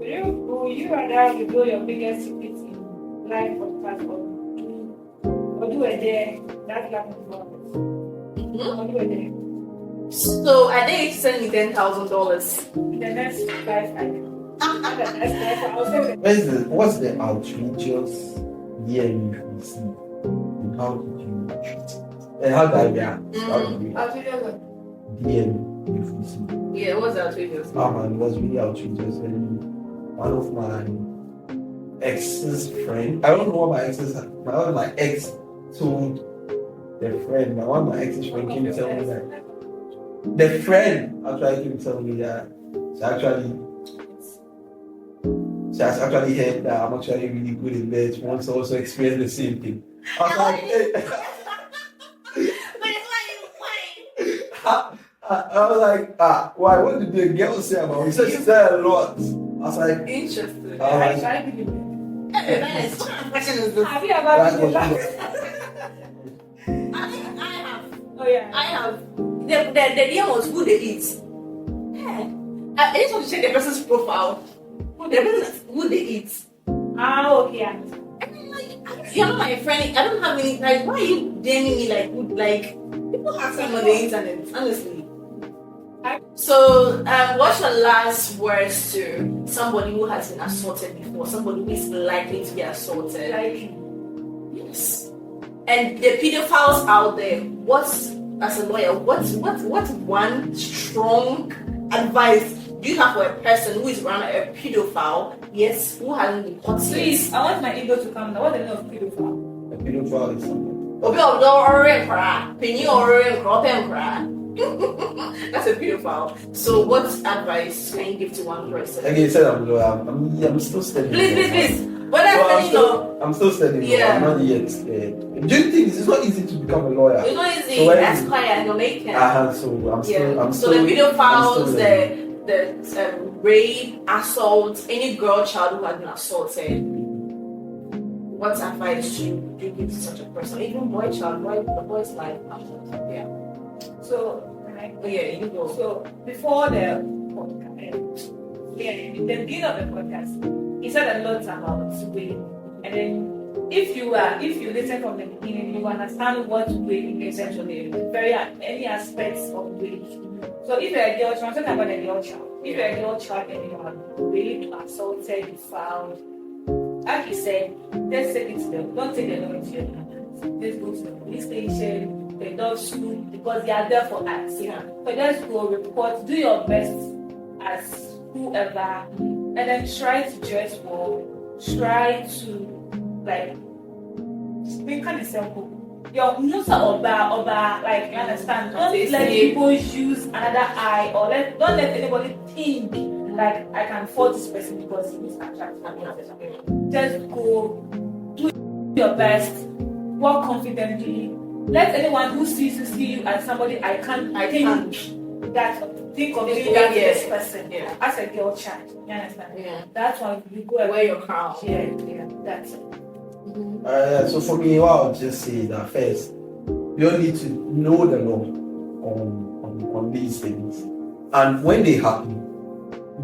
Will you rather reveal your biggest secrets in live podcast or do a day that happens for Mhm. or do a day So I think it's send me $10,000. in the next 5 years? I'll say what's the outrageous DM you receive? And how did you treat it? And how did I react? How did you I'll tell you what. DM you receive? Yeah, what's that outrageous? Oh man, it was really outrageous. And one of my ex's friend, I don't know what my ex told the friend. One of my ex's friend came to tell me that the friend actually came to tell me that she has actually heard that I'm actually really good in bed. She wants to also experience the same thing. I was like, hey. I was like, why? What did the girl say about me? She said a lot. I was like, Interesting. Alright. I believe it. Hey, nice. What kind of question is this? Have you ever Right, been what in I think I have. Oh yeah. I have. The DM was who they eat. Yeah. I just want to check the person's profile. The person who they eat. Okay. I mean, like, you're not my friend. I don't have any. Like, why are you DMing me like good? Like, people have time on the internet, honestly. So, what's your last words to somebody who has been assaulted before? Somebody who is likely to be assaulted? Yes. And the pedophiles out there, as a lawyer, what's one strong advice do you have for a person who is around a pedophile, yes, who hasn't been caught yet? Please, I want my ego to come down. What's the name of pedophile? a pedophile is something. Obi odo ore nkra, penny ore nkra, open nkra. That's a pedophile. So, what advice can you give to one person? Like you said, I'm still studying. Please. What I'm saying, I'm still studying. Yeah. I'm not yet. Do you think it's not easy to become a lawyer? it's not easy. So when- That's why I know make it. So I'm still. So the pedophiles, learning. the rape, assault, any girl, child who has been assaulted. What advice do you give to such a person? Even boy, child, the boy's life. Yeah. So, You go. So before the podcast, in the beginning of the podcast, he said a lot about waiting. And then if you listen from the beginning, you understand what waiting is actually any aspects of waiting. So if you're a girl child, I'm talking about a girl child. If you're a girl child and you are raped, assaulted, you found, like he said, just take it to them. Don't take the law into your hands. Just go to the police station, the dog school, because they are there for us. Yeah. So just go report, do your best as whoever, and then try to dress well. Try to be kind of simple. Your Musa Oba, like you understand. Don't let people use another eye or don't let anybody think like I can fault this person because he is attractive. Just go, do your best, work confidently. Let anyone who sees you see you as somebody I can't think of you that this person as a girl child. You understand? Yeah. That's why you go and Wear your crown. Yeah, that's it. So for me, what I would just say that first, you all need to know the law on these things, and when they happen,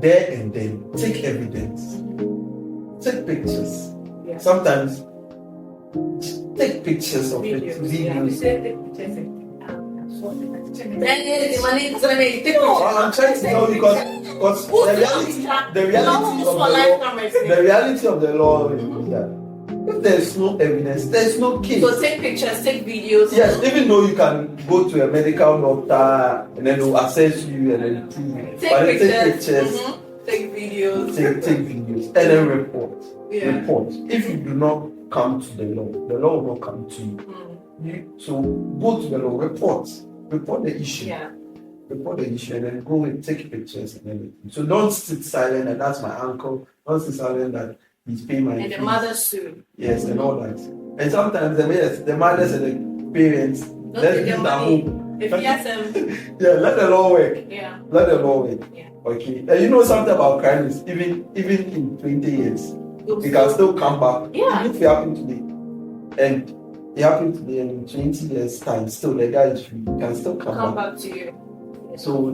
there and then take evidence, take pictures. Yeah. Sometimes take pictures of it, You videos. say the pictures and what the Then the money is going to make it. No, I'm trying to tell you because the reality of the law is that if there's no evidence, there's no case. So take pictures, take videos. Yes, even though you can go to a medical doctor and then they'll assess you and then prove. Take pictures. Take videos. Take videos and then report. Yeah. Report. If you do not come to the law will not come to you. So go to the law, report the issue. Yeah. Report the issue and then go and take pictures and everything. So don't sit silent and that's my uncle. Don't sit silent that he's paying my and fees. the mothers too. Yes, and all that. And sometimes the mothers and the parents let's get money. If you have them. yeah, let the law work. Yeah. Let the law work. Yeah. Okay. And you know something about crime is even in 20 years, it can still come back. Yeah. If it happened today, and it happened today, and in 20 years time, still the guy is free. It can still come back to you. So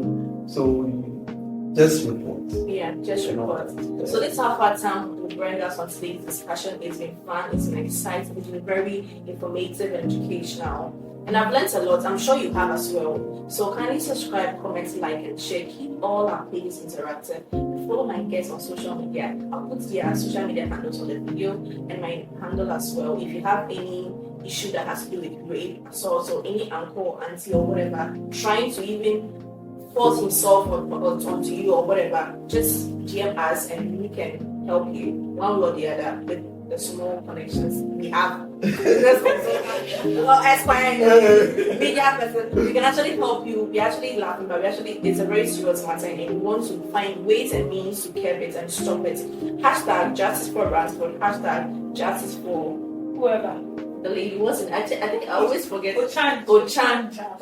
just report. Yeah, just report. So this is how far time will bring us on today's discussion. It's been fun, it's been exciting, it's been very informative and educational. And I've learned a lot. I'm sure you have as well. So kindly subscribe, comment, like, and share. Keep all our pages interactive. Follow my guests on social media. I'll put their social media handles on the video and my handle as well. If you have any issue that has to do with rape, assault, or any uncle, auntie, or whatever, trying to even force himself onto you or whatever, just DM us and we can help you one way or the other with the small connections we have. Esquire, media person, we can actually help you. We're actually laughing, but it's a very serious matter and we want to find ways and means to curb it and stop it. Hashtag justice for Ransford, hashtag justice for whoever. The lady wasn't. I think I always forget. Ochancha,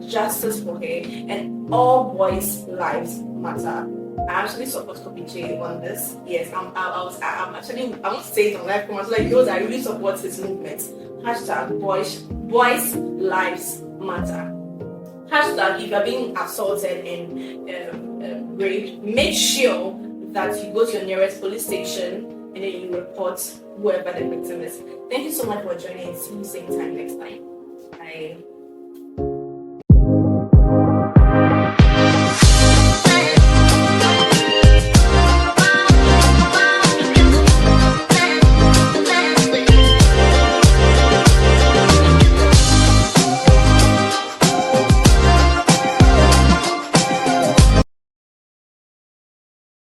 justice for her, and all boys' lives matter. I actually support Kopi J on this. Yes, I'm actually. I won't say it on live comments like yours. I really support his movement. Hashtag boys' lives matter. Hashtag if you're being assaulted and raped, make sure that you go to your nearest police station and then you report whoever the victim is. Thank you so much for joining. See you same time next time. Bye.